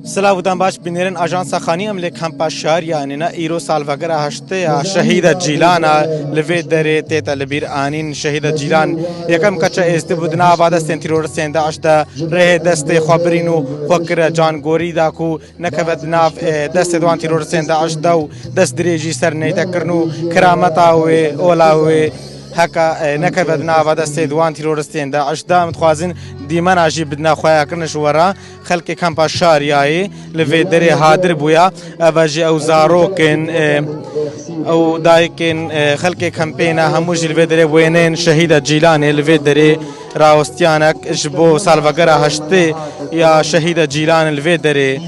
سلاوتان باش بینرن آژانسا خانی ام لکمپا شهریانینا ایرو سالوگر هشته شهید جیلانا لوی دره تیتا لبیر آنین شهید جیلان یکم کچا استبودنا آباد سنتیرور سنده اشتا ره دست خبرینو فکر جان گوری داکو نکبت ناف دست دوان تیرور سنده اشتا و دست دریجی سر نیتا کرنو کرامتاوی اولاوی هکا نکبت ناف دست دوان تیرورستین دا اشتا متخوازن دیمان آجی بدنا خوایا کرنش ورا خلق کمپا شاریایی لوی دره حاضر بویا اوجی او زاروکن او دایکن خلق کمپینا هموش لوی دره بوینین شهید جیلان لوی دره راوستیانک جبو سالوگر هشته یا شهید جیلان لوی دره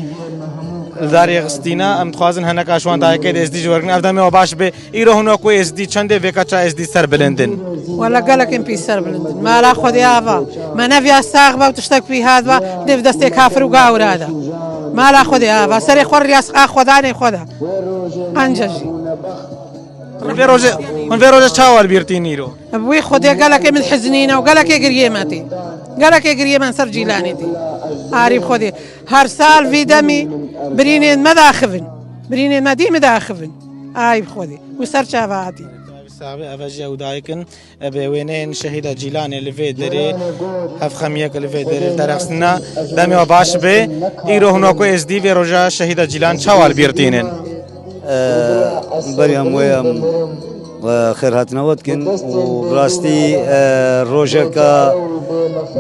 داری غستینا ام تخوازن هنک آشوان دایکه ازدی جورگن افدامی و باش به ایرو هنو کوی ازدی چنده وکچا ازدی سر بلندن ولا قالك ام بي سر بلندن ما لا خذ يابا ما نبي استغبى وتشتك في هذا دف دستي كافر وقاور هذا ما لا خذ يابا سري خور ياس اخذاني خذها انجشي من في روجه تشاور بيرتينيرو ابوي خذ قالك من حزنينه وقالك قريمتي قالك قريمه سر جيلاني دي عارف خذي هر سال في دمي برينين مداخفن برينين مدي مداخفن عارف خذي وسر شافاتي سابق أفجع ودايكن بوينين شهيد جيلان لفي دري هف خميك لفي دري درخسنا دمي وباش به إيرو هنوكو إزدي في رجا شهيد جيلان شوال بيرتينين بريهم ويهم خير هاتنا ودكن وبراستي روجا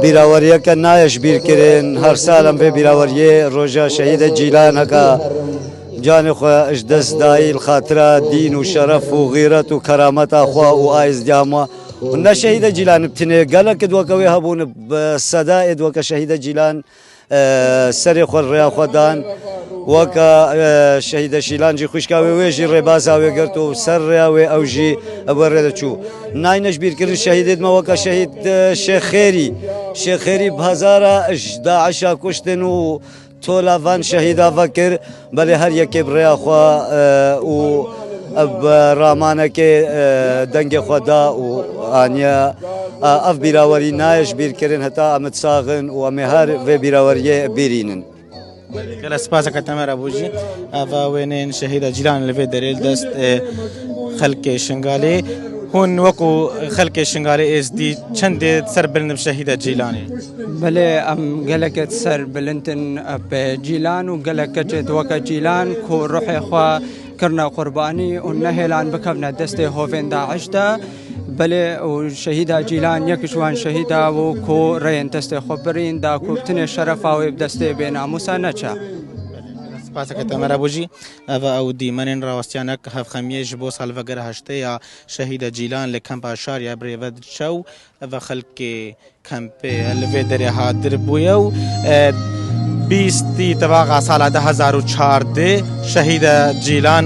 بیراوریه که نایش بیر کرن هر سالم به بیراوریه روجا شهید جیلان هکا جان خو اجدس دای الخاطره دین و شرف و غیرت و کرامت خو و آیز دیاما و نه شهید جیلان بتنه گله که دوکوی هبون صدا دوک شهید جیلان سر خو ریا خدان وکا شهید جیلان جی خوشکاوی ویجی ربازا وگرتو سر ریا و اوجی ابرده چو ناینش بیر کرد شهید ما وکا شهید شیخ خیری بهزارا داعش کشتن و طولوان شهیدا فکر بله هر یکی برای خوا و اب رامانه که دنگ خدا و آنیا اف بیراوری نایش بیر کرن حتا امت ساغن و امهار و بیراوری بیرینن كلا سباسة كتمر أبوجي أفاوينين شهيد جيلان لفي دريل دست خلق شنغالي هون وكو خلق شنغالي إز دي چند سر بلند شهيد جيلاني بله ام گلکت سر بلندن بجيلان و گلکت وكا جيلان كو روحي خوا كرنا قرباني و نهلان بكفنا دسته هوفين داعش دا بله و شهيدا جيلان يكشوان شهيدا و كو رين دسته خبرين دا كو بتنه شرفا و بدسته بين موسى نچا سپاسە کەتەمەرە بۆژی ئەڤە ئەو دیمەنێن ڕاوەستیانە کە هەفخەمیەش بۆ ساڵڤەگەر هەشتەیە شەهیدە جیلان لە کەمپا شاریا برێڤە دچە و ئەڤە خەڵکێ کەمپێ لەوێ دەرێ هاتر بووە و بیستی تەواغا ساڵا 2014 شەهیدە جیلان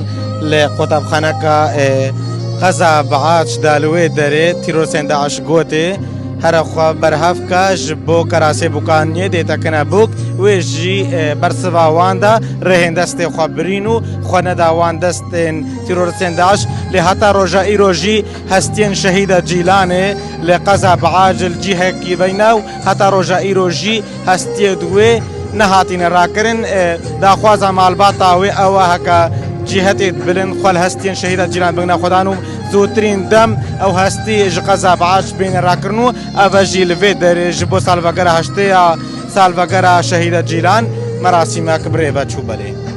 لە قوتابخانەکە غەزا بەعاچدا لەوێ دەرێ تیرۆسێن داعش گۆتێ هرخوا برهف کاش بو کراسه بوکانیه دیتا کنه بوک ویجی برسوا واندا رهن دست خبرینو خانه وان دستن تیرورسن داش لحتا روجا ایروجی هستین شهید جیلانه لقضا بعاجل جهه کی بیناو حتا روجا ایروجی هستی دوی نهاتین راکرن داخوازا مالباتا و اوهکا جهت بلند خال هستين شهيد جيلان بغنا خدانو زوترين دم او هستي جقزا بعاش بين راكرنو افجي الفيدر جبو سالفاغرا هشتيا سالفاغرا شهيد جيلان مراسم كبري بچو بله